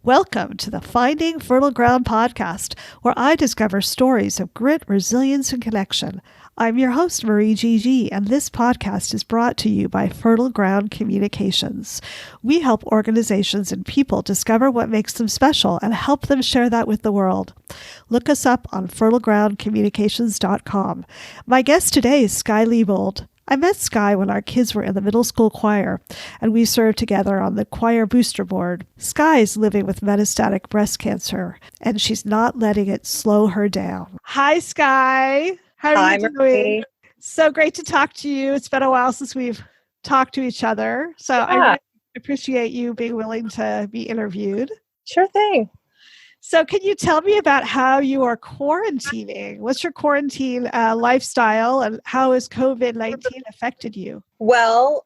Welcome to the Finding Fertile Ground podcast, where I discover stories of grit, resilience, and connection. I'm your host, Marie Gigi, and this podcast is brought to you by Fertile Ground Communications. We help organizations and people discover what makes them special and help them share that with the world. Look us up on fertilegroundcommunications.com. My guest today is Skye Leybold. I met Skye when our kids were in the middle school choir, and we served together on the choir booster board. Skye is living with metastatic breast cancer, and she's not letting it slow her down. Hi, Skye. How are Hi, you doing? Marie. So great to talk to you. It's been a while since we've talked to each other, so I Yeah, really appreciate you being willing to be interviewed. sure thing. So can you tell me about how you are quarantining? What's your quarantine lifestyle, and how has COVID-19 affected you? Well,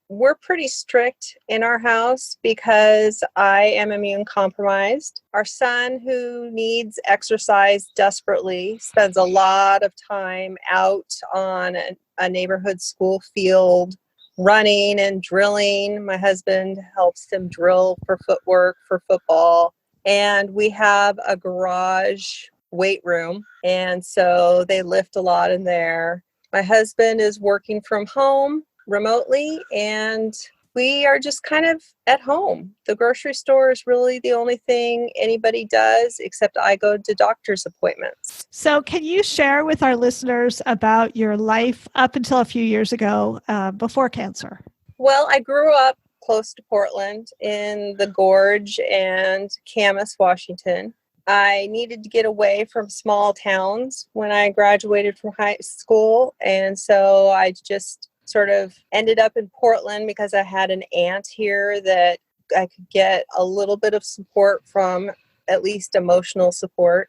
we're pretty strict in our house because I am immune compromised. Our son, who needs exercise desperately, spends a lot of time out on a neighborhood school field, running and drilling. My husband helps him drill for footwork, for football. And we have a garage weight room. And so they lift a lot in there. My husband is working from home remotely, and we are just kind of at home. The grocery store is really the only thing anybody does, except I go to doctor's appointments. So can you share with our listeners about your life up until a few years ago, before cancer? Well, I grew up close to Portland in the Gorge and Camas, Washington. I needed to get away from small towns when I graduated from high school. And so I just sort of ended up in Portland because I had an aunt here that I could get a little bit of support from, at least emotional support.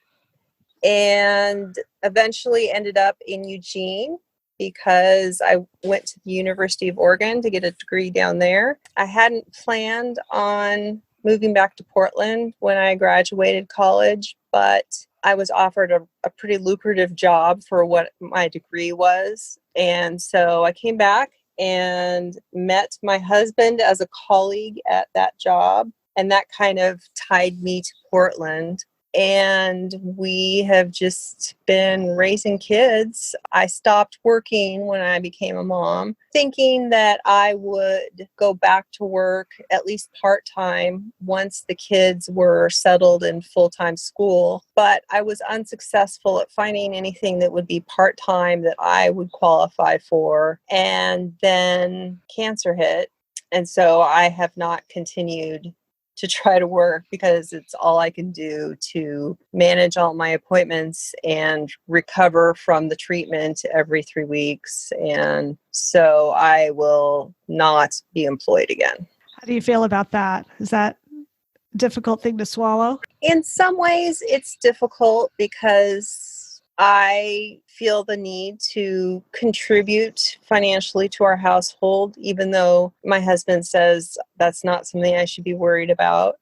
And eventually ended up in Eugene because I went to the University of Oregon to get a degree down there. I hadn't planned on moving back to Portland when I graduated college, but I was offered a pretty lucrative job for what my degree was. And so I came back and met my husband as a colleague at that job. And that kind of tied me to Portland. And we have just been raising kids. I stopped working when I became a mom, thinking that I would go back to work at least part-time once the kids were settled in full-time school. But I was unsuccessful at finding anything that would be part-time that I would qualify for. And then cancer hit. And so I have not continued to try to work because it's all I can do to manage all my appointments and recover from the treatment every 3 weeks. And so I will not be employed again. How do you feel about that? Is that a difficult thing to swallow? In some ways, it's difficult because I feel the need to contribute financially to our household, even though my husband says that's not something I should be worried about.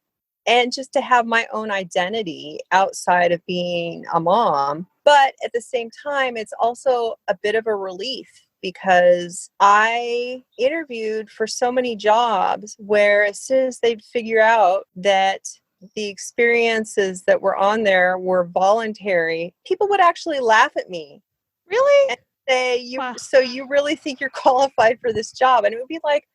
And just to have my own identity outside of being a mom. But at the same time, it's also a bit of a relief because I interviewed for so many jobs where as soon as they'd figure out that the experiences that were on there were voluntary, people would actually laugh at me Really? and say, Wow. so you really think you're qualified for this job? And it would be like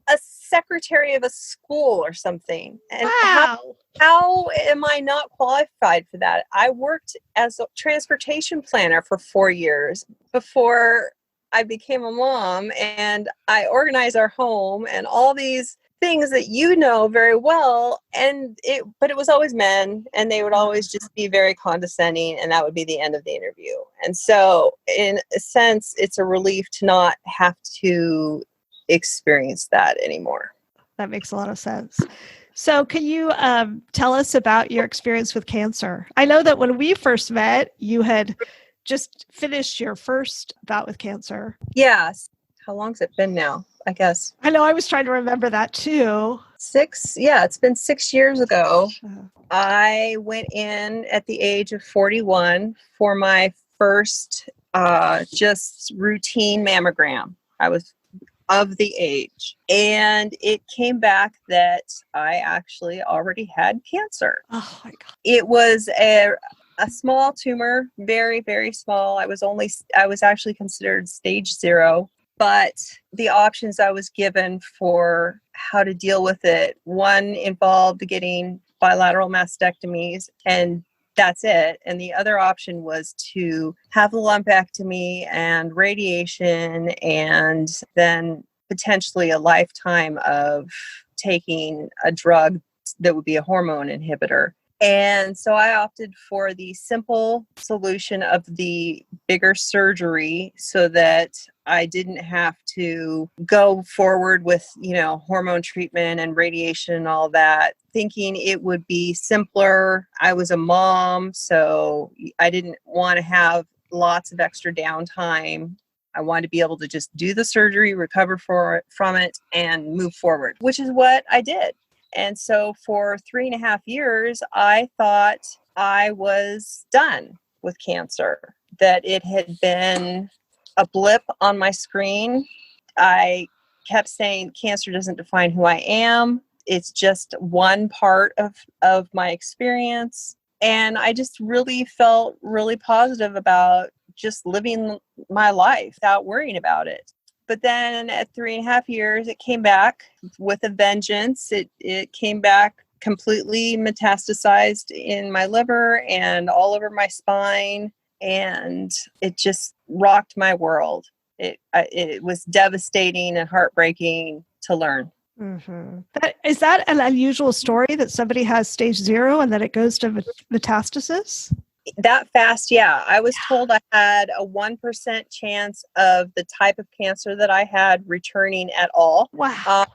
a secretary of a school or something. And Wow. how am I not qualified for that? I worked as a transportation planner for 4 years before I became a mom, and I organize our home and all these things that you know very well. But it was always men, and they would always just be very condescending, and that would be the end of the interview. And so in a sense, it's a relief to not have to experience that anymore. That makes a lot of sense. So can you tell us about your experience with cancer? I know that when we first met, you had just finished your first bout with cancer. Yes. How long's it been now? I guess I know I was trying to remember that too. 6. Yeah, it's been 6 years ago. Uh, I went in at the age of 41 for my first just routine mammogram. I was of the age. And it came back that I actually already had cancer. Oh my God. It was a small tumor, very, very small. I was actually considered stage 0, but the options I was given for how to deal with it, one involved getting bilateral mastectomies, and that's it. And the other option was to have a lumpectomy and radiation, and then potentially a lifetime of taking a drug that would be a hormone inhibitor. And so I opted for the simple solution of the bigger surgery so that I didn't have to go forward with, hormone treatment and radiation and all that, thinking it would be simpler. I was a mom, so I didn't want to have lots of extra downtime. I wanted to be able to just do the surgery, recover from it, and move forward, which is what I did. And so for 3.5 years, I thought I was done with cancer, that it had been a blip on my screen. I kept saying cancer doesn't define who I am. It's just one part of my experience. And I just really felt really positive about just living my life without worrying about it. But then at 3.5 years, it came back with a vengeance. It came back completely metastasized in my liver and all over my spine. And it just rocked my world. It was devastating and heartbreaking to learn. Mm-hmm. Is that an unusual story that somebody has stage 0 and then it goes to metastasis? That fast, yeah. I was told I had a 1% chance of the type of cancer that I had returning at all. Wow.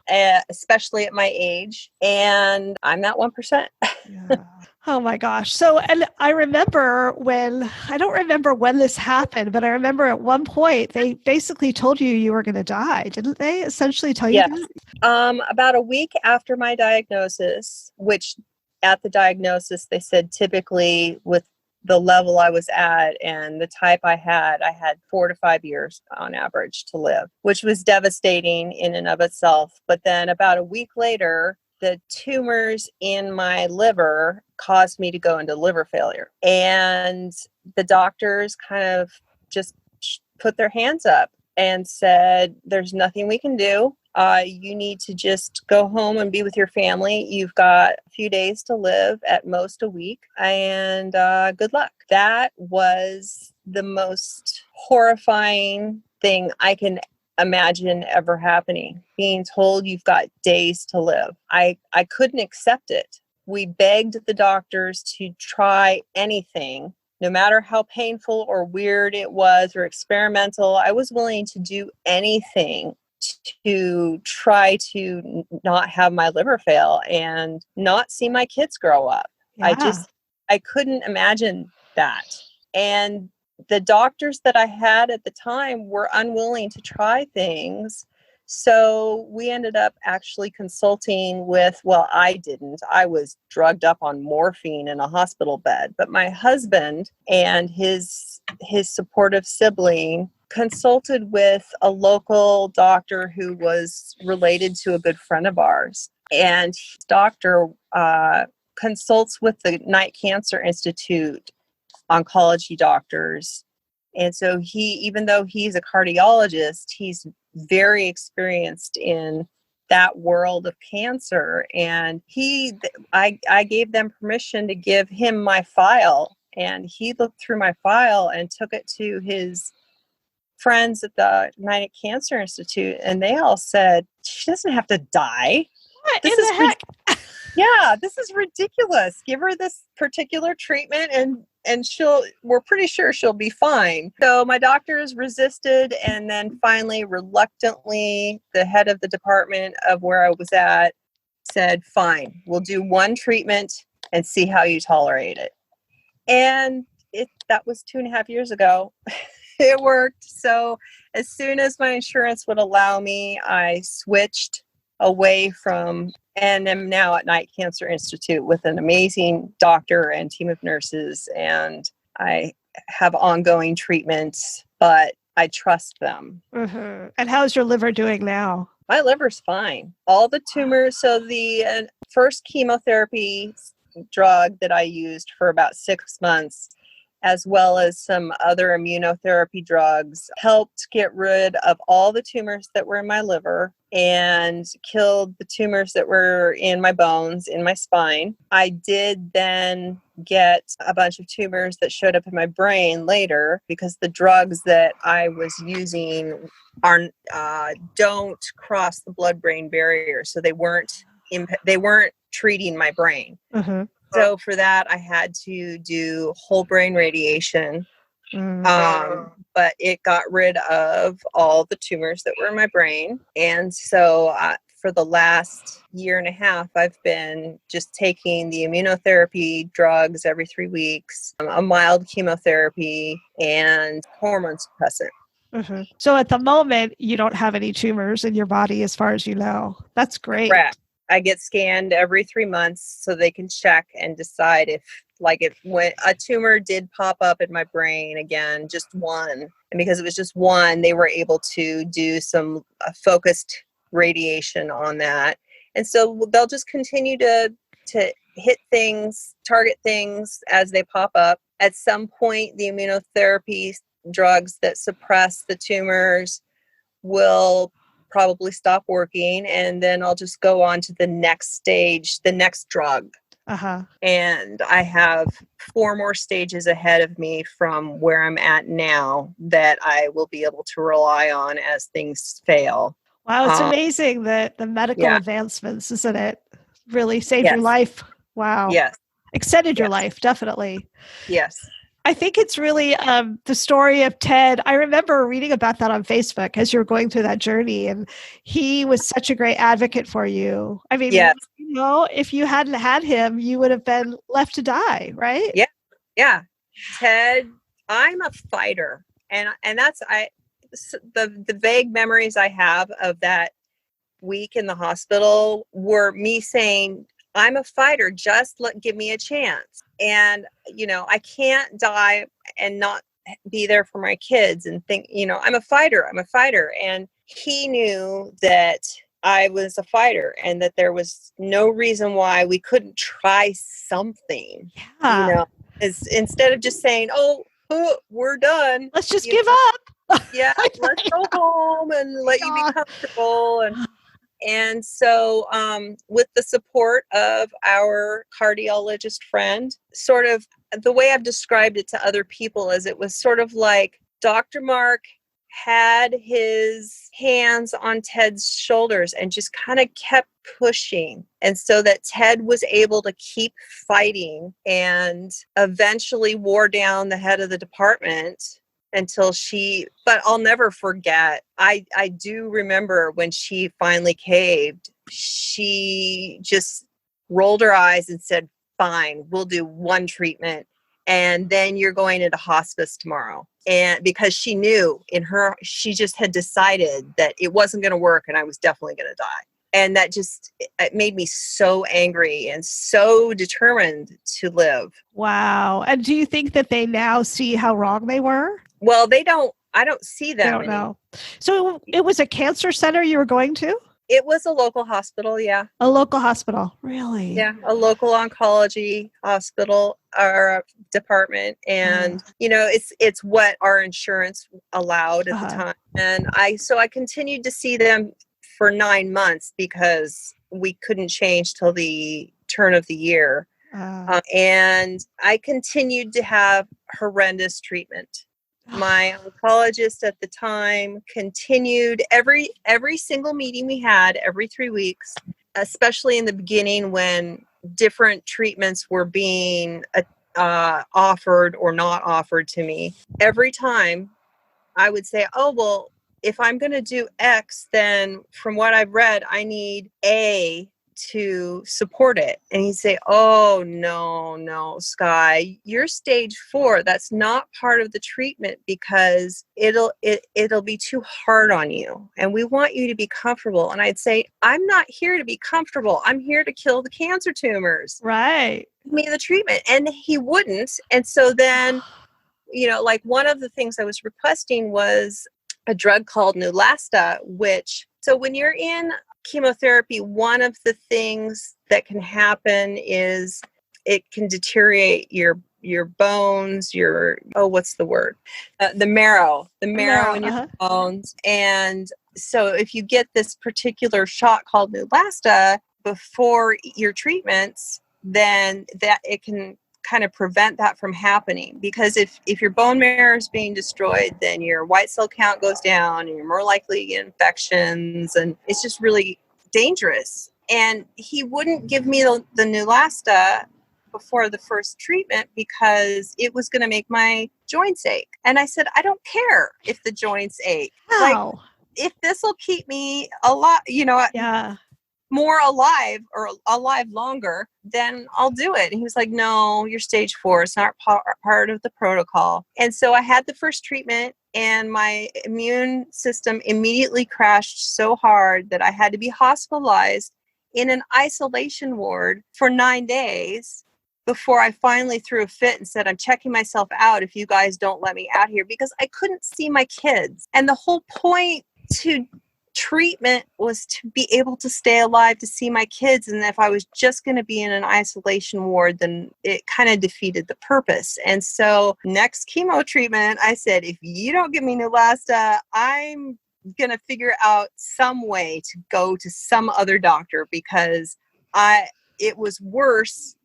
Especially at my age. And I'm that 1%. Yeah. Oh my gosh. So, and I don't remember when this happened, but I remember at one point they basically told you were going to die. Didn't they essentially tell you Yes. that? About a week after my diagnosis, which at the diagnosis, they said typically with the level I was at and the type I had 4 to 5 years on average to live, which was devastating in and of itself. But then about a week later, the tumors in my liver caused me to go into liver failure. And the doctors kind of just put their hands up and said, there's nothing we can do. You need to just go home and be with your family. You've got a few days to live, at most a week, and good luck. That was the most horrifying thing I can imagine ever happening, being told you've got days to live. I couldn't accept it. We begged the doctors to try anything. No matter how painful or weird it was or experimental, I was willing to do anything to try to not have my liver fail and not see my kids grow up. Yeah. I couldn't imagine that. And the doctors that I had at the time were unwilling to try things. So we ended up actually consulting with, I didn't. I was drugged up on morphine in a hospital bed. But my husband and his supportive sibling consulted with a local doctor who was related to a good friend of ours. And his doctor consults with the Night Cancer Institute oncology doctors. And so even though he's a cardiologist, he's very experienced in that world of cancer. And I gave them permission to give him my file. And he looked through my file and took it to his friends at the Night Cancer Institute. And they all said, she doesn't have to die. What in the heck? Yeah, this is ridiculous. Give her this particular treatment and we're pretty sure she'll be fine. So my doctors resisted, and then finally, reluctantly, the head of the department of where I was at said, fine, we'll do one treatment and see how you tolerate it. And that was 2.5 years ago. It worked. So as soon as my insurance would allow me, I switched away from and am now at Night Cancer Institute with an amazing doctor and team of nurses. And I have ongoing treatments, but I trust them. Mm-hmm. And how's your liver doing now? My liver's fine. All the tumors. So the first chemotherapy drug that I used for about 6 months, as well as some other immunotherapy drugs, helped get rid of all the tumors that were in my liver and killed the tumors that were in my bones, in my spine. I did then get a bunch of tumors that showed up in my brain later because the drugs that I was using are don't cross the blood-brain barrier, so they weren't treating my brain. Mm-hmm. So for that, I had to do whole brain radiation. But it got rid of all the tumors that were in my brain. And so for the last year and a half, I've been just taking the immunotherapy drugs every 3 weeks, a mild chemotherapy, and hormone suppressant. Mm-hmm. So at the moment, you don't have any tumors in your body as far as you know. That's great. Correct. I get scanned every 3 months so they can check and decide if when a tumor did pop up in my brain again, just one. And because it was just one, they were able to do some focused radiation on that. And so they'll just continue to hit things, target things as they pop up. At some point, the immunotherapy drugs that suppress the tumors will probably stop working, and then I'll just go on to the next stage, the next drug. And I have 4 more stages ahead of me from where I'm at now that I will be able to rely on as things fail. Wow, it's amazing that the medical advancements, isn't it? Really saved your life. Wow. Yes. Extended your life, definitely. Yes. I think it's really the story of Ted. I remember reading about that on Facebook as you were going through that journey, and he was such a great advocate for you. I mean, if you hadn't had him, you would have been left to die, right? Yeah. Yeah. Ted, I'm a fighter. And that's, the vague memories I have of that week in the hospital were me saying, I'm a fighter, just give me a chance. And, I can't die and not be there for my kids and think, I'm a fighter. And he knew that I was a fighter and that there was no reason why we couldn't try something, instead of just saying, oh, we're done. Let's just give up. Yeah. Let's go home and let you be comfortable. And so with the support of our cardiologist friend, sort of the way I've described it to other people is it was sort of like Dr. Mark had his hands on Ted's shoulders and just kind of kept pushing. And so that Ted was able to keep fighting and eventually wore down the head of the department until but I'll never forget. I do remember when she finally caved, she just rolled her eyes and said, fine, we'll do one treatment. And then you're going into hospice tomorrow. And because she knew she just had decided that it wasn't going to work and I was definitely going to die. And that it made me so angry and so determined to live. Wow. And do you think that they now see how wrong they were? Well, I don't see them. I don't know. So it was a cancer center you were going to? It was a local hospital, yeah. A local hospital, really? Yeah, a local oncology hospital or department. And, it's what our insurance allowed at the time. And I continued to see them for 9 months because we couldn't change till the turn of the year. And I continued to have horrendous treatment. My oncologist at the time continued every single meeting we had every 3 weeks, especially in the beginning when different treatments were being offered or not offered to me. Every time I would say, oh, well, if I'm going to do X, then from what I've read, I need A to support it. And he'd say, oh, no, Skye, you're stage 4. That's not part of the treatment because it'll be too hard on you. And we want you to be comfortable. And I'd say, I'm not here to be comfortable. I'm here to kill the cancer tumors. Right. Give me the treatment. And he wouldn't. And so then like one of the things I was requesting was a drug called Neulasta, so when you're in chemotherapy, one of the things that can happen is it can deteriorate your bones, what's the word? The marrow in your bones. And so if you get this particular shot called Neulasta before your treatments, then that it can kind of prevent that from happening. Because if your bone marrow is being destroyed, then your white cell count goes down and you're more likely to get infections, and it's just really dangerous. And he wouldn't give me the Neulasta before the first treatment because it was going to make my joints ache. And I said, I don't care if the joints ache. Wow. Like, if this will keep me alive, more alive or alive longer, then I'll do it. And he was like, no, you're stage 4. It's not part of the protocol. And so I had the first treatment and my immune system immediately crashed so hard that I had to be hospitalized in an isolation ward for 9 days before I finally threw a fit and said, I'm checking myself out if you guys don't let me out here, because I couldn't see my kids. And the whole point to treatment was to be able to stay alive to see my kids. And if I was just going to be in an isolation ward, then it kind of defeated the purpose. And so next chemo treatment, I said, if you don't give me Neulasta, I'm going to figure out some way to go to some other doctor, because it was worse.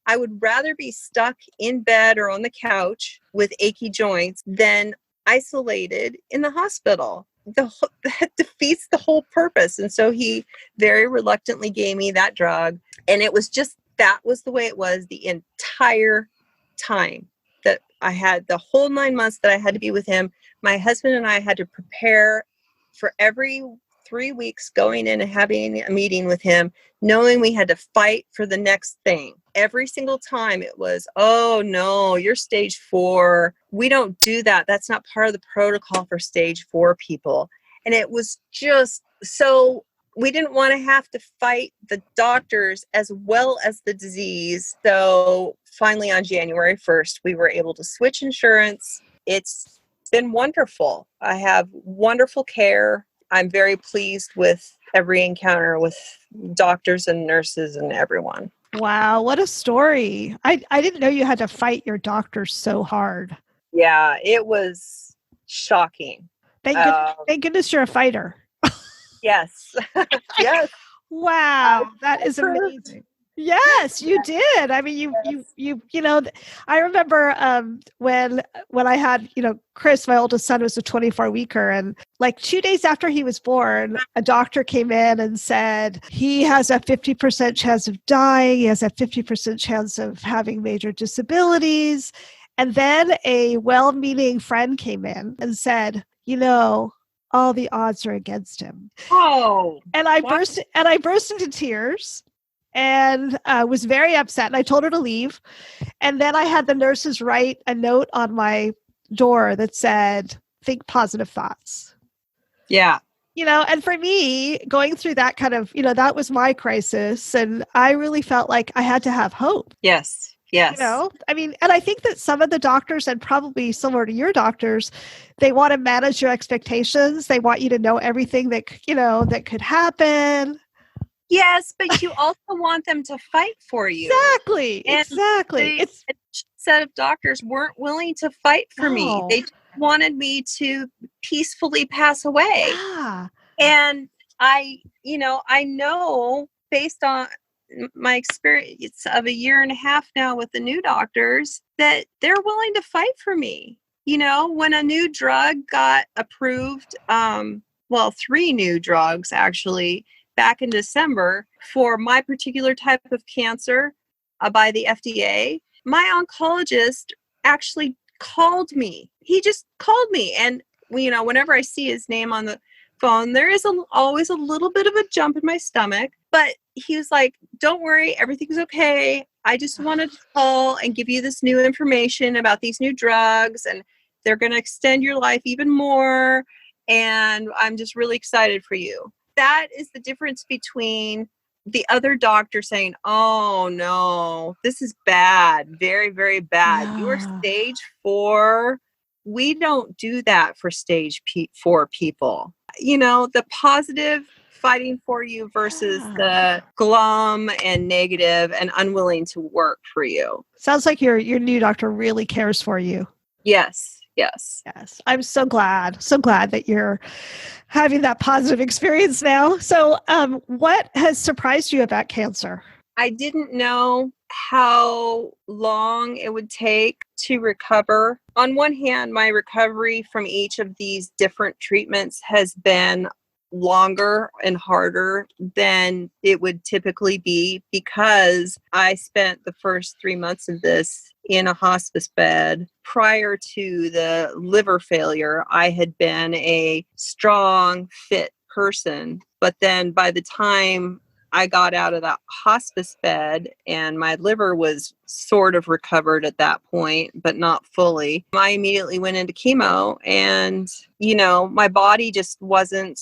I would rather be stuck in bed or on the couch with achy joints than isolated in the hospital. That defeats the whole purpose. And so he very reluctantly gave me that drug. And it was just, that was the way it was the entire time that I had, the whole 9 months that I had to be with him. My husband and I had to prepare for every 3 weeks going in and having a meeting with him, knowing we had to fight for the next thing. Every single time it was, oh no, you're stage 4. We don't do that. That's not part of the protocol for stage 4 people. And it was just so, we didn't want to have to fight the doctors as well as the disease. So finally on January 1st, we were able to switch insurance. It's been wonderful. I have wonderful care. I'm very pleased with every encounter with doctors and nurses and everyone. Wow, what a story. I didn't know you had to fight your doctor so hard. Yeah, it was shocking. Thank goodness you're a fighter. Yes. Yes. Wow, that is amazing. Yes, you did. I mean, I remember when I had, Chris, my oldest son, was a 24-weeker, and like 2 days after he was born, a doctor came in and said he has a 50% chance of dying. He has a 50% chance of having major disabilities. And then a well-meaning friend came in and said, all the odds are against him. Oh. And I burst into tears. And was very upset. And I told her to leave. And then I had the nurses write a note on my door that said, think positive thoughts. Yeah. And for me, going through that kind of, that was my crisis. And I really felt like I had to have hope. Yes. Yes. I mean, and I think that some of the doctors, and probably similar to your doctors, they want to manage your expectations. They want you to know everything that, that could happen. Yes, but you also want them to fight for you. Exactly. It's a set of doctors weren't willing to fight for me. They just wanted me to peacefully pass away. Yeah. And I know based on my experience of 1.5 years now with the new doctors that they're willing to fight for me. When a new drug got approved, 3 new drugs actually, back in December for my particular type of cancer by the FDA, my oncologist actually called me. He just called me. And, whenever I see his name on the phone, there is always a little bit of a jump in my stomach. But he was like, don't worry, everything's okay. I just wanted to call and give you this new information about these new drugs, and they're going to extend your life even more. And I'm just really excited for you. That is the difference between the other doctor saying, "Oh no, this is bad, very, very bad. You're Yeah. stage 4. We don't do that for stage 4 people." The positive fighting for you versus Yeah. the glum and negative and unwilling to work for you. Sounds like your new doctor really cares for you. Yes, yes. Yes. I'm so glad that you're having that positive experience now. So, what has surprised you about cancer? I didn't know how long it would take to recover. On one hand, my recovery from each of these different treatments has been longer and harder than it would typically be because I spent the first 3 months of this in a hospice bed. Prior to the liver failure, I had been a strong, fit person. But then by the time I got out of that hospice bed and my liver was sort of recovered at that point, but not fully, I immediately went into chemo and, my body just wasn't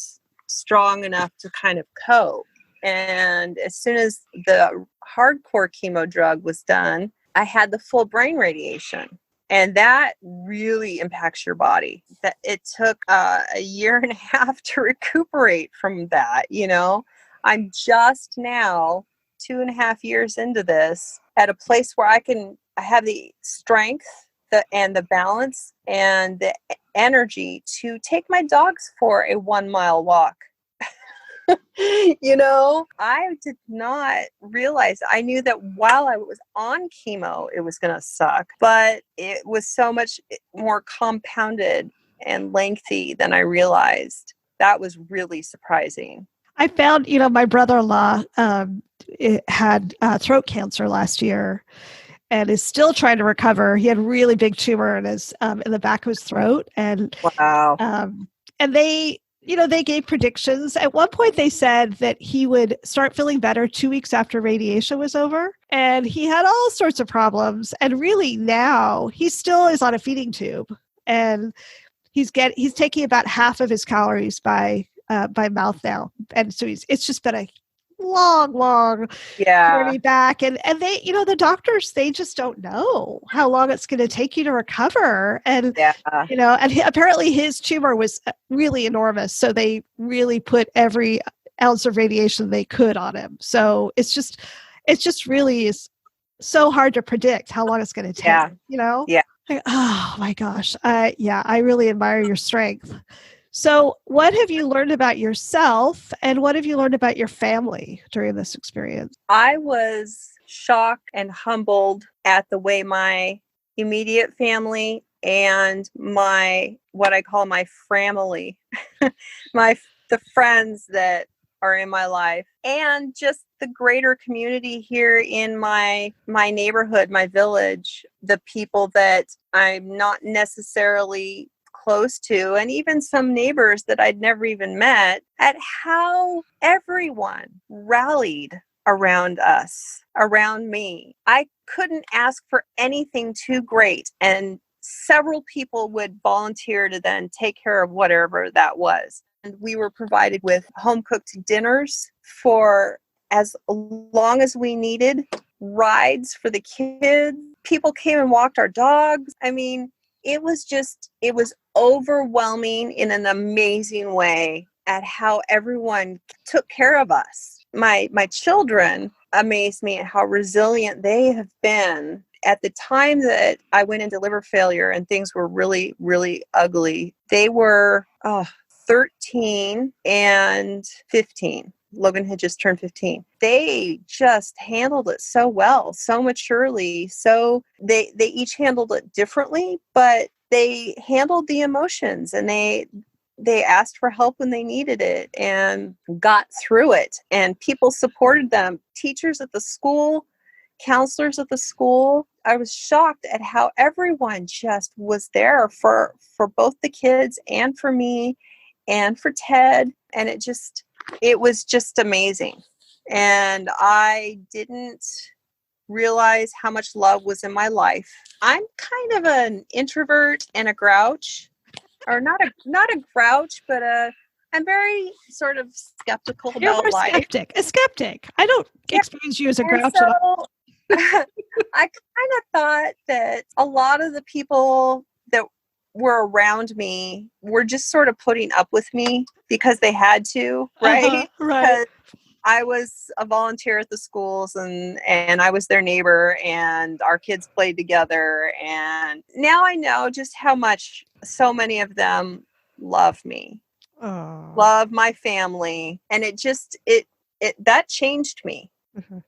strong enough to kind of cope. And as soon as the hardcore chemo drug was done, I had the full brain radiation. And that really impacts your body. That it took a year and a half to recuperate from that. I'm just now 2.5 years into this at a place where I have the strength and the balance and the energy to take my dogs for a 1-mile walk. I did not realize. I knew that while I was on chemo, it was going to suck, but it was so much more compounded and lengthy than I realized. That was really surprising. I found, my brother-in-law had throat cancer last year and is still trying to recover. He had a really big tumor in the back of his throat, and Wow. and they gave predictions. At one point, they said that he would start feeling better 2 weeks after radiation was over, and he had all sorts of problems. And really, now he still is on a feeding tube, and he's taking about half of his calories by mouth now, and so it's just been a long Yeah. journey back, and they, the doctors, they just don't know how long it's going to take you to recover. And Yeah. and apparently his tumor was really enormous, so they really put every ounce of radiation they could on him. So it's just really is so hard to predict how long it's going to take. Yeah. Yeah. Like, oh my gosh. Yeah, I really admire your strength. So, what have you learned about yourself and what have you learned about your family during this experience? I was shocked and humbled at the way my immediate family and what I call my family, the friends that are in my life, and just the greater community here in my neighborhood, my village, the people that I'm not necessarily close to, and even some neighbors that I'd never even met, at how everyone rallied around us, around me. I couldn't ask for anything too great, and several people would volunteer to then take care of whatever that was. And we were provided with home-cooked dinners for as long as we needed, rides for the kids. People came and walked our dogs. I mean, it was overwhelming in an amazing way at how everyone took care of us. My children amazed me at how resilient they have been. At the time that I went into liver failure and things were really, really ugly, they were 13 and 15. Logan had just turned 15. They just handled it so well, so maturely. So they each handled it differently, but they handled the emotions, and they asked for help when they needed it and got through it. And people supported them. Teachers at the school, counselors at the school. I was shocked at how everyone just was there for both the kids and for me and for Ted. And it was just amazing. And I didn't realize how much love was in my life. I'm kind of an introvert and a grouch, or not a grouch, but I'm very sort of skeptical You're about more life. a skeptic. I don't Yeah. experience you as a And grouch at all. so I kind of thought that a lot of the people that were around me were just sort of putting up with me because they had to, right? Right. Because I was a volunteer at the schools and I was their neighbor and our kids played together. And now I know just how much so many of them love me, Oh. love my family. And it that changed me. Mm-hmm.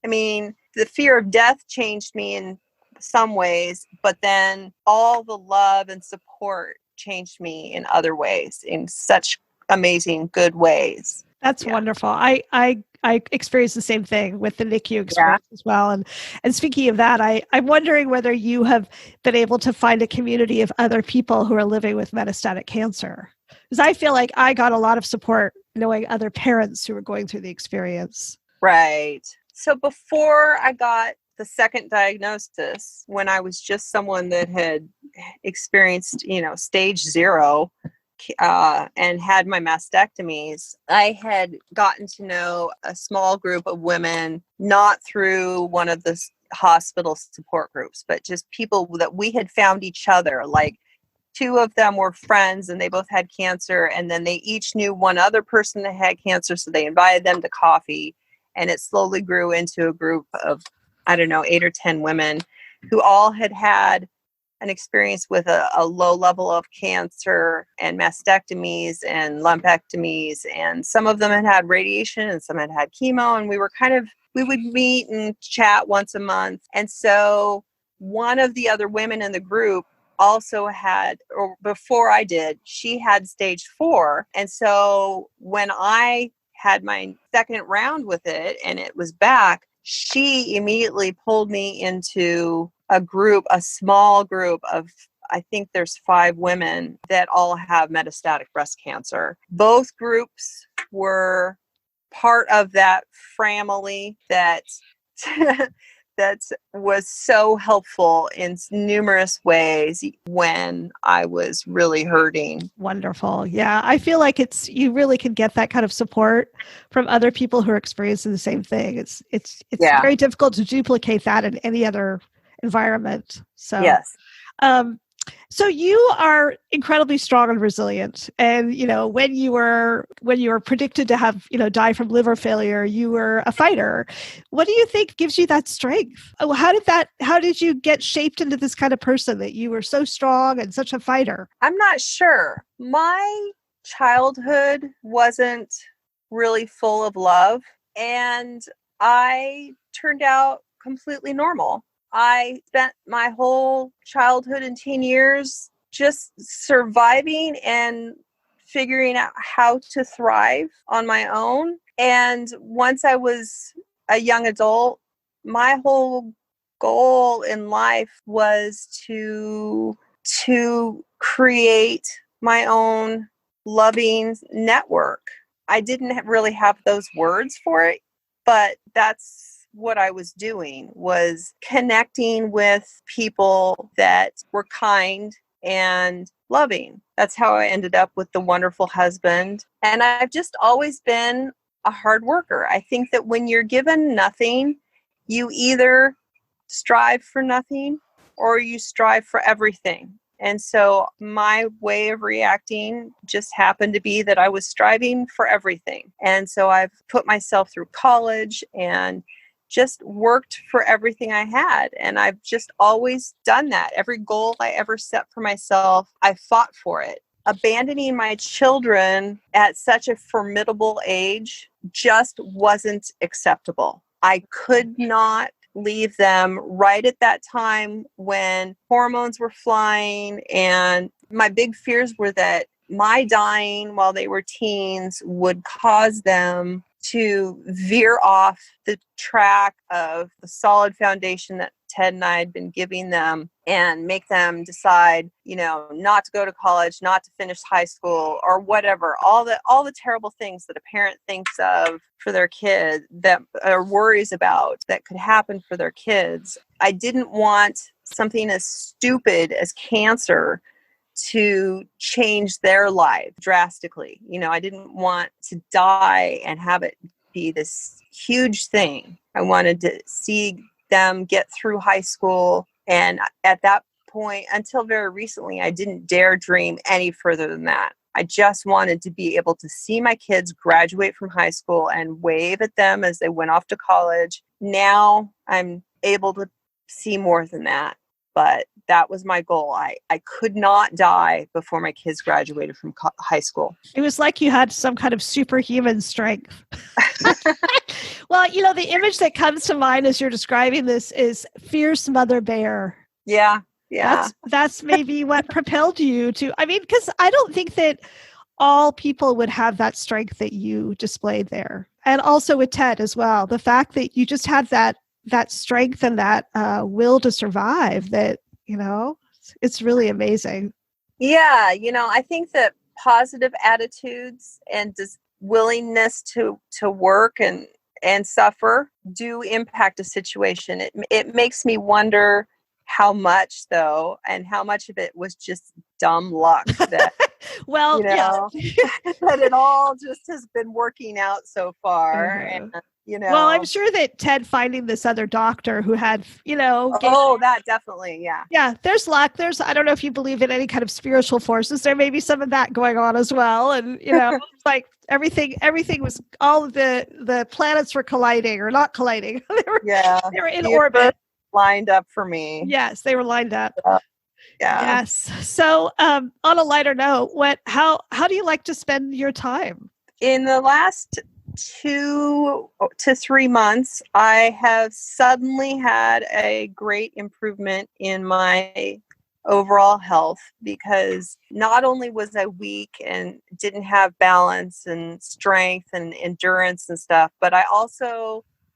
I mean, the fear of death changed me in some ways, but then all the love and support changed me in other ways, in such amazing, good ways. That's wonderful. I experienced the same thing with the NICU Yeah. experience as well. And speaking of that, I'm wondering whether you have been able to find a community of other people who are living with metastatic cancer. Because I feel like I got a lot of support knowing other parents who were going through the experience. Right. So before I got the second diagnosis, when I was just someone that had experienced, stage 0, and had my mastectomies, I had gotten to know a small group of women, not through one of the hospital support groups, but just people that we had found each other. Like 2 of them were friends and they both had cancer, and then they each knew one other person that had cancer, so they invited them to coffee, and it slowly grew into a group of, I don't know, 8 or 10 women who all had an experience with a low level of cancer and mastectomies and lumpectomies, and some of them had radiation and some had chemo, and we would meet and chat once a month. And so one of the other women in the group also had, or before I did, she had stage 4. And so when I had my second round with it and it was back, she immediately pulled me into a small group of, I think there's 5 women that all have metastatic breast cancer. Both groups were part of that family that that was so helpful in numerous ways when I was really hurting. Wonderful. Yeah. I feel like you really can get that kind of support from other people who are experiencing the same thing. It's very difficult to duplicate that in any other environment. So, yes. So you are incredibly strong and resilient. And, when you were predicted to have, die from liver failure, you were a fighter. What do you think gives you that strength? Oh, how did you get shaped into this kind of person that you were so strong and such a fighter? I'm not sure. My childhood wasn't really full of love, and I turned out completely normal. I spent my whole childhood and teen years just surviving and figuring out how to thrive on my own. And once I was a young adult, my whole goal in life was to create my own loving network. I didn't really have those words for it, but that's what I was doing, was connecting with people that were kind and loving. That's how I ended up with the wonderful husband. And I've just always been a hard worker. I think that when you're given nothing, you either strive for nothing or you strive for everything. And so my way of reacting just happened to be that I was striving for everything. And so I've put myself through college and just worked for everything I had. And I've just always done that. Every goal I ever set for myself, I fought for it. Abandoning my children at such a formidable age just wasn't acceptable. I could not leave them right at that time when hormones were flying. And my big fears were that my dying while they were teens would cause them to veer off the track of the solid foundation that Ted and I had been giving them, and make them decide, not to go to college, not to finish high school, or whatever. All the terrible things that a parent thinks of for their kid, that are worries about that could happen for their kids. I didn't want something as stupid as cancer to change their life drastically. I didn't want to die and have it be this huge thing. I wanted to see them get through high school. And at that point, until very recently, I didn't dare dream any further than that. I just wanted to be able to see my kids graduate from high school and wave at them as they went off to college. Now I'm able to see more than that. But that was my goal. I could not die before my kids graduated from high school. It was like you had some kind of superhuman strength. Well, the image that comes to mind as you're describing this is fierce mother bear. Yeah. Yeah. That's maybe what propelled you to, because I don't think that all people would have that strength that you displayed there. And also with Ted as well, the fact that you just had that strength and that will to survive, that, it's really amazing. Yeah. I think that positive attitudes and just willingness to work and suffer do impact a situation. It makes me wonder how much, though, and how much of it was just dumb luck that, well, that it all just has been working out so far. Uh-huh. And, well, I'm sure that Ted finding this other doctor who had, that definitely. Yeah. Yeah. There's luck. I don't know if you believe in any kind of spiritual forces. There may be some of that going on as well. And, it's like everything was, all of the planets were colliding or not colliding. They were in orbit. Lined up for me. Yes, they were lined up. Yeah. Yes. So, on a lighter note, how do you like to spend your time? In the last 2 to 3 months, I have suddenly had a great improvement in my overall health, because not only was I weak and didn't have balance and strength and endurance and stuff, but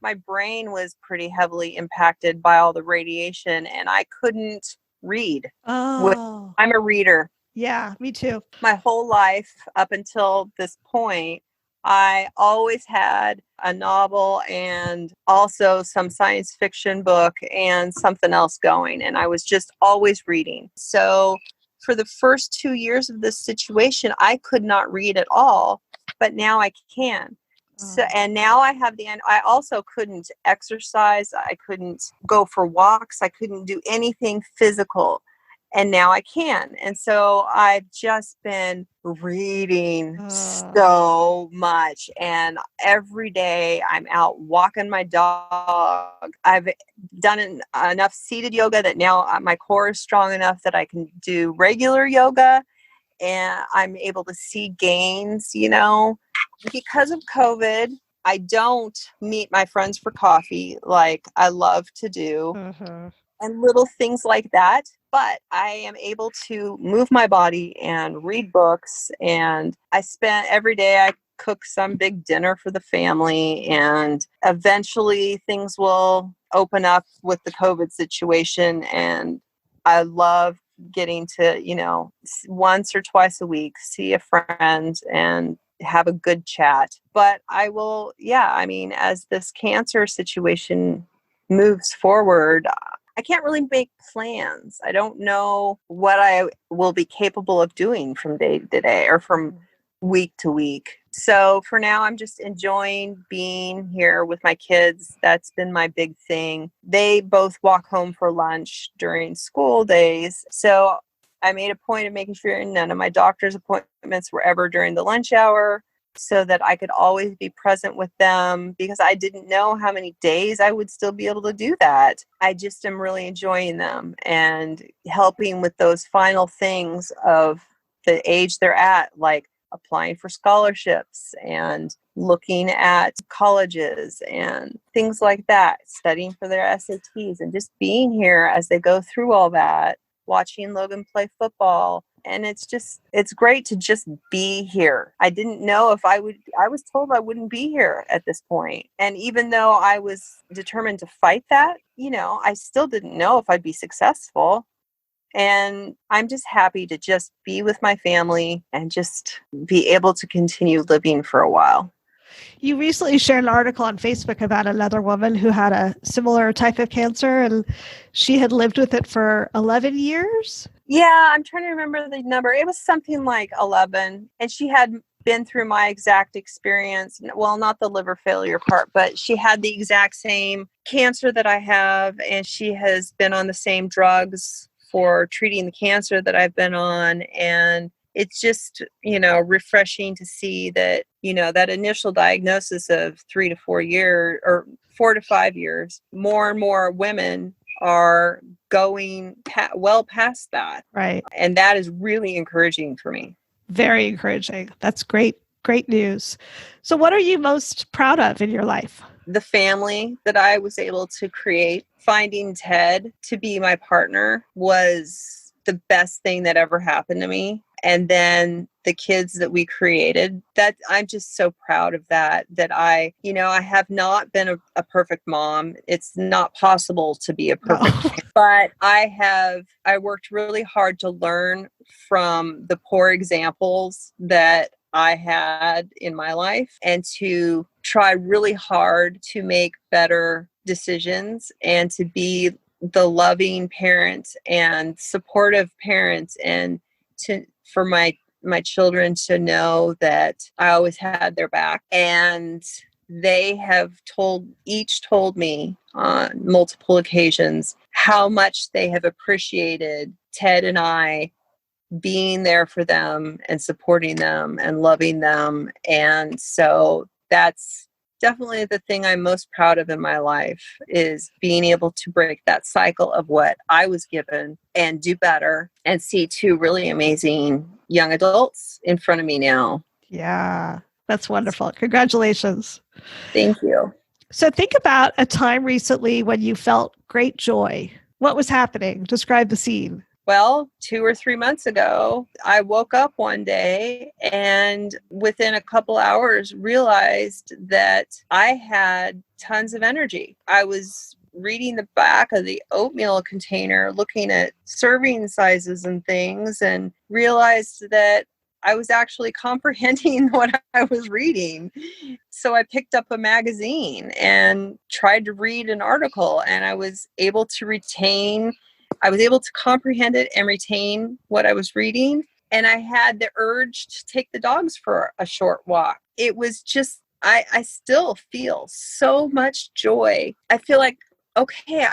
my brain was pretty heavily impacted by all the radiation, and I couldn't read. Oh. I'm a reader. Yeah, me too. My whole life up until this point, I always had a novel and also some science fiction book and something else going, and I was just always reading. So for the first 2 years of this situation, I could not read at all, but now I can. So, and now I have I also couldn't exercise. I couldn't go for walks. I couldn't do anything physical. And now I can. And so I've just been reading so much. And every day I'm out walking my dog. I've done enough seated yoga that now my core is strong enough that I can do regular yoga. And I'm able to see gains, Because of COVID, I don't meet my friends for coffee like I love to do, and little things like that. But I am able to move my body and read books. And every day I cook some big dinner for the family. And eventually things will open up with the COVID situation. And I love getting to, once or twice a week, see a friend and have a good chat. But I will, as this cancer situation moves forward, I can't really make plans. I don't know what I will be capable of doing from day to day or from week to week. So for now, I'm just enjoying being here with my kids. That's been my big thing. They both walk home for lunch during school days. So I made a point of making sure none of my doctor's appointments were ever during the lunch hour, so that I could always be present with them, because I didn't know how many days I would still be able to do that. I just am really enjoying them and helping with those final things of the age they're at, like applying for scholarships and looking at colleges and things like that, studying for their SATs, and just being here as they go through all that, watching Logan play football. And it's great to just be here. I didn't know if I was told I wouldn't be here at this point. And even though I was determined to fight that, I still didn't know if I'd be successful. And I'm just happy to just be with my family and just be able to continue living for a while. You recently shared an article on Facebook about another woman who had a similar type of cancer, and she had lived with it for 11 years. Yeah, I'm trying to remember the number. It was something like 11. And she had been through my exact experience. Well, not the liver failure part, but she had the exact same cancer that I have. And she has been on the same drugs for treating the cancer that I've been on. And it's just, refreshing to see that, that initial diagnosis of 3 to 4 years or 4 to 5 years, more and more women are going well past that. Right. And that is really encouraging for me. Very encouraging. That's great. Great news. So what are you most proud of in your life? The family that I was able to create. Finding Ted to be my partner was the best thing that ever happened to me. And then the kids that we created, that I'm just so proud of that I have not been a perfect mom. It's not possible to be a perfect mom, but I worked really hard to learn from the poor examples that I had in my life and to try really hard to make better decisions and to be the loving parent and supportive parent and for my children to know that I always had their back. And they have told me on multiple occasions how much they have appreciated Ted and I being there for them and supporting them and loving them. And so that's definitely the thing I'm most proud of in my life, is being able to break that cycle of what I was given and do better and see two really amazing young adults in front of me now. Yeah, that's wonderful. Congratulations. Thank you. So think about a time recently when you felt great joy. What was happening? Describe the scene. Well, 2 or 3 months ago, I woke up one day and within a couple hours realized that I had tons of energy. I was reading the back of the oatmeal container, looking at serving sizes and things, and realized that I was actually comprehending what I was reading. So I picked up a magazine and tried to read an article, and I was able to comprehend it and retain what I was reading. And I had the urge to take the dogs for a short walk. It was just, I still feel so much joy. I feel like, okay,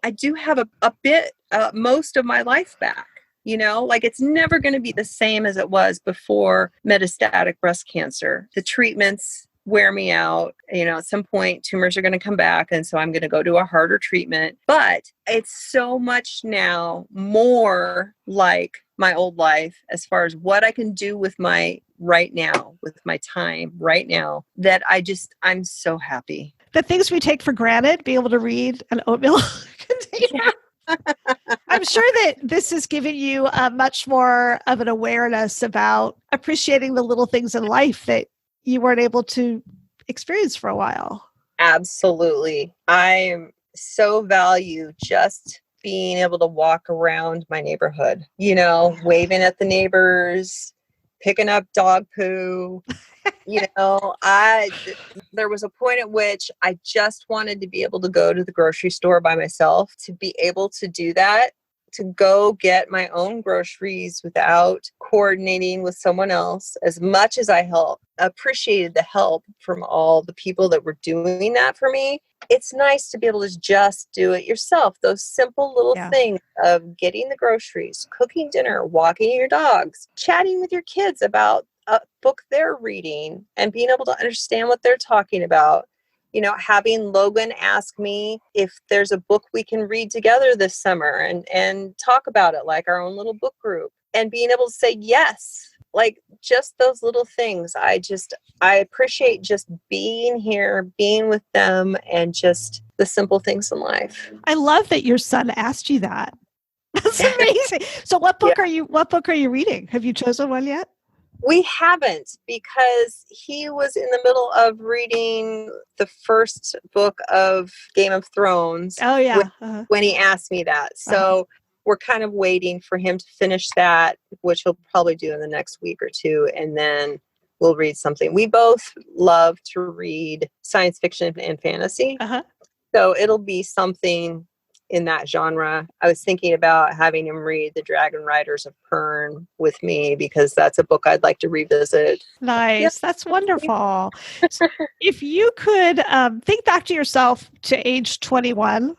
I do have a bit, most of my life back. Like it's never going to be the same as it was before metastatic breast cancer. The treatments wear me out. At some point tumors are going to come back. And so I'm going to go to a harder treatment, but it's so much now more like my old life as far as what I can do with my right now, with my time right now, that I'm so happy. The things we take for granted, being able to read an oatmeal container. I'm sure that this has given you much more of an awareness about appreciating the little things in life that you weren't able to experience for a while. Absolutely. I so value just being able to walk around my neighborhood, waving at the neighbors, picking up dog poo. There was a point at which I just wanted to be able to go to the grocery store by myself, to be able to do that, to go get my own groceries without coordinating with someone else. As much as I appreciated the help from all the people that were doing that for me, it's nice to be able to just do it yourself. Those simple little things of getting the groceries, cooking dinner, walking your dogs, chatting with your kids about a book they're reading and being able to understand what they're talking about. Having Logan ask me if there's a book we can read together this summer and talk about it like our own little book group, and being able to say yes, like just those little things. I appreciate just being here, being with them, and just the simple things in life. I love that your son asked you that. That's amazing. So what book are you reading? Have you chosen one yet? We haven't, because he was in the middle of reading the first book of Game of Thrones. Oh, yeah. When he asked me that. So we're kind of waiting for him to finish that, which he'll probably do in the next week or two. And then we'll read something. We both love to read science fiction and fantasy. Uh-huh. So it'll be something in that genre. I was thinking about having him read The Dragon Riders of Pern with me because that's a book I'd like to revisit. Nice. Yep. That's wonderful. So if you could think back to yourself to age 21,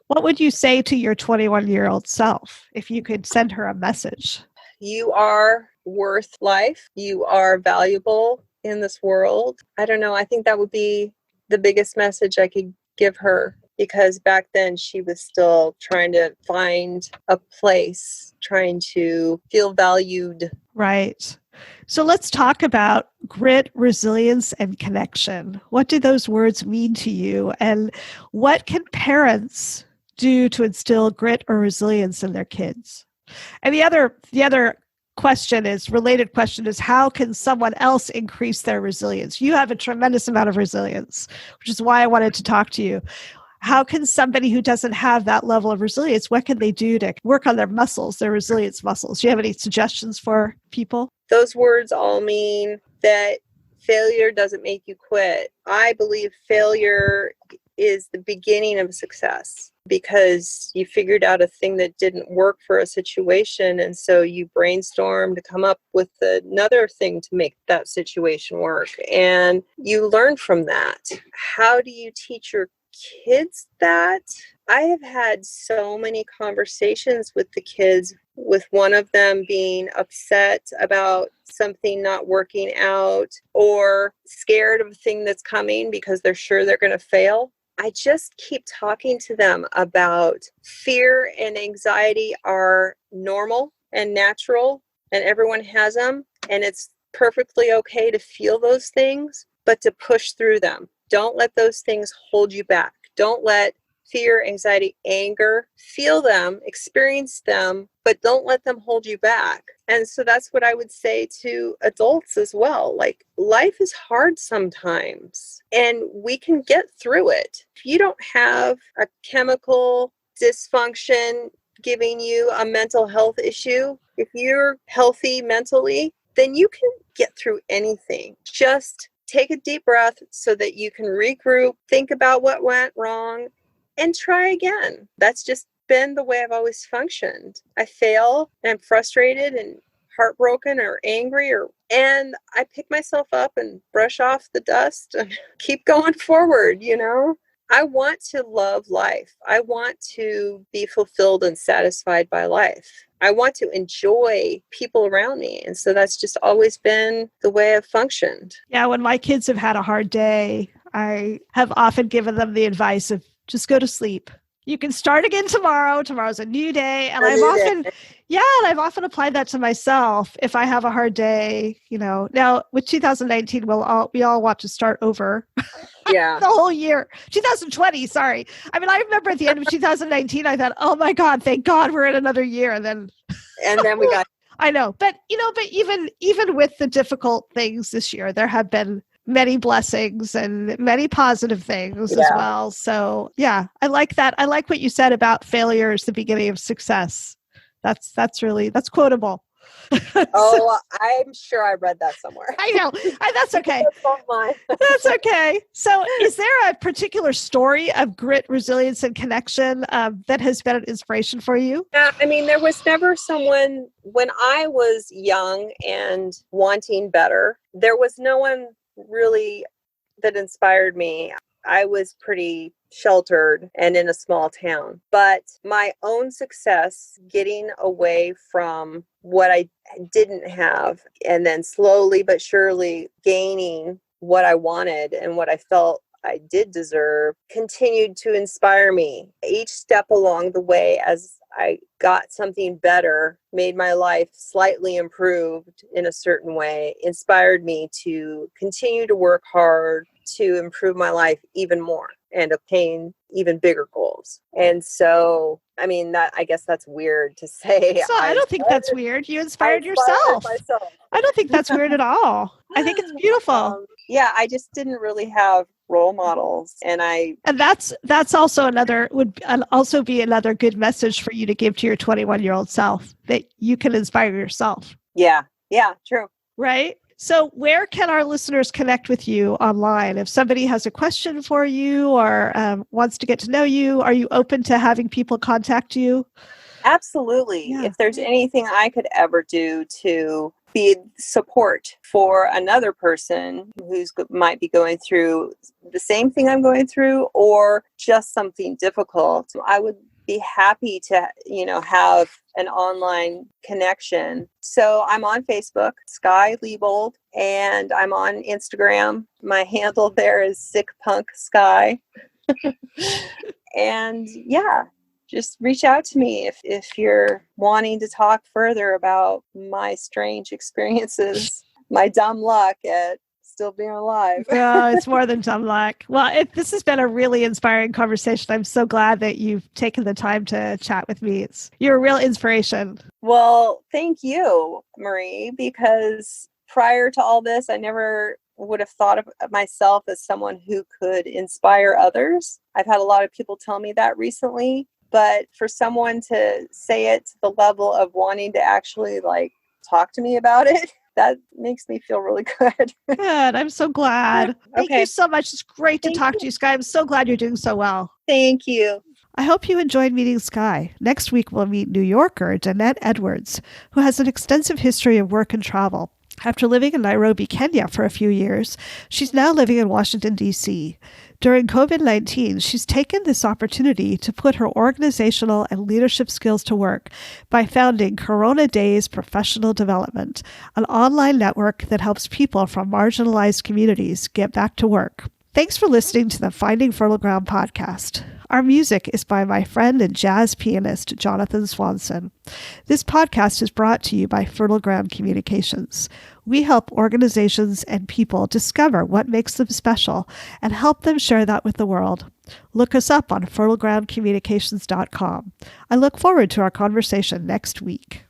what would you say to your 21-year-old self if you could send her a message? You are worth life. You are valuable in this world. I don't know. I think that would be the biggest message I could give her, because back then she was still trying to find a place, trying to feel valued. Right. So let's talk about grit, resilience, and connection. What do those words mean to you? And what can parents do to instill grit or resilience in their kids? And the other related question is, how can someone else increase their resilience? You have a tremendous amount of resilience, which is why I wanted to talk to you. How can somebody who doesn't have that level of resilience, what can they do to work on their muscles, their resilience muscles? Do you have any suggestions for people? Those words all mean that failure doesn't make you quit. I believe failure is the beginning of success, because you figured out a thing that didn't work for a situation. And so you brainstorm to come up with another thing to make that situation work. And you learn from that. How do you teach your kids that? I have had so many conversations with the kids, with one of them being upset about something not working out or scared of a thing that's coming because they're sure they're going to fail. I just keep talking to them about fear and anxiety are normal and natural, and everyone has them, and it's perfectly okay to feel those things, but to push through them. Don't let those things hold you back. Don't let fear, anxiety, anger, feel them, experience them, but don't let them hold you back. And so that's what I would say to adults as well. Like, life is hard sometimes, and we can get through it. If you don't have a chemical dysfunction giving you a mental health issue, if you're healthy mentally, then you can get through anything. Just take a deep breath so that you can regroup, think about what went wrong, and try again. That's just been the way I've always functioned. I fail and I'm frustrated and heartbroken or angry, and I pick myself up and brush off the dust and keep going forward, you know? I want to love life. I want to be fulfilled and satisfied by life. I want to enjoy people around me. And so that's just always been the way I've functioned. Yeah, when my kids have had a hard day, I have often given them the advice of just go to sleep. You can start again tomorrow. Tomorrow's a new day. And I've often applied that to myself. If I have a hard day, now with 2019, we all want to start over. Yeah. The whole year. 2020, sorry. I mean, I remember at the end of 2019, I thought, oh my God, thank God we're in another year. And then we got, I know, but even with the difficult things this year, there have been many blessings and many positive things as well. So yeah, I like that. I like what you said about failure is the beginning of success. That's quotable. Oh, I'm sure I read that somewhere. I know. That's okay. That's okay. So is there a particular story of grit, resilience, and connection that has been an inspiration for you? Yeah, I mean, there was never someone, when I was young and wanting better, there was no one really that inspired me. I was pretty sheltered and in a small town, but my own success getting away from what I didn't have and then slowly but surely gaining what I wanted and what I felt I did deserve continued to inspire me. Each step along the way, as I got something better, made my life slightly improved in a certain way, inspired me to continue to work hard to improve my life even more and obtain even bigger goals. And so, I mean, I guess that's weird to say. So I don't think that's weird. You inspired yourself. I don't think that's weird at all. I think it's beautiful. Yeah, I just didn't really have role models, and that's also would also be another good message for you to give to your 21-year-old self, that you can inspire yourself. Yeah, true. Right? So where can our listeners connect with you online? If somebody has a question for you or wants to get to know you, are you open to having people contact you? Absolutely. Yeah. If there's anything I could ever do to be support for another person who's might be going through the same thing I'm going through or just something difficult, I would be happy to, have an online connection. So I'm on Facebook, Skye Leybold, and I'm on Instagram. My handle there is sickpunkskye. And yeah, just reach out to me if you're wanting to talk further about my strange experiences, my dumb luck at still being alive. Oh, it's more than dumb luck. Well, this has been a really inspiring conversation. I'm so glad that you've taken the time to chat with me. You're a real inspiration. Well, thank you, Marie, because prior to all this, I never would have thought of myself as someone who could inspire others. I've had a lot of people tell me that recently, but for someone to say it to the level of wanting to actually talk to me about it, that makes me feel really good. Good. I'm so glad. Thank you so much. It's great to talk to you, Skye. I'm so glad you're doing so well. Thank you. I hope you enjoyed meeting Skye. Next week, we'll meet New Yorker Danette Edwards, who has an extensive history of work and travel. After living in Nairobi, Kenya for a few years, she's now living in Washington, D.C. During COVID-19, she's taken this opportunity to put her organizational and leadership skills to work by founding Corona Days Professional Development, an online network that helps people from marginalized communities get back to work. Thanks for listening to the Finding Fertile Ground podcast. Our music is by my friend and jazz pianist, Jonathan Swanson. This podcast is brought to you by Fertile Ground Communications. We help organizations and people discover what makes them special and help them share that with the world. Look us up on fertilegroundcommunications.com. I look forward to our conversation next week.